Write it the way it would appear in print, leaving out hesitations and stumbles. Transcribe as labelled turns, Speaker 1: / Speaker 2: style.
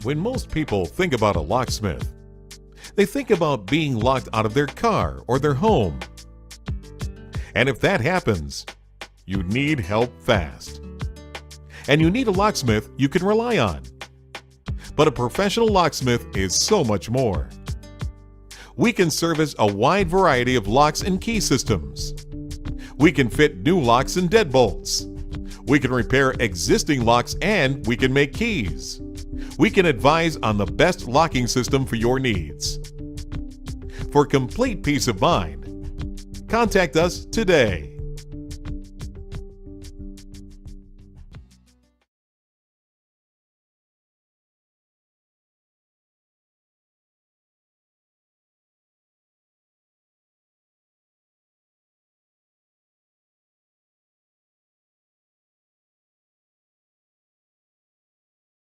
Speaker 1: When most people think about a locksmith, they think about being locked out of their car or their home. And if that happens, you need help fast. And you need a locksmith you can rely on. But a professional locksmith is so much more. We can service a wide variety of locks and key systems. We can fit new locks and deadbolts. We can repair existing locks and we can make keys. We can advise on the best locking system for your needs. For complete peace of mind, contact us today.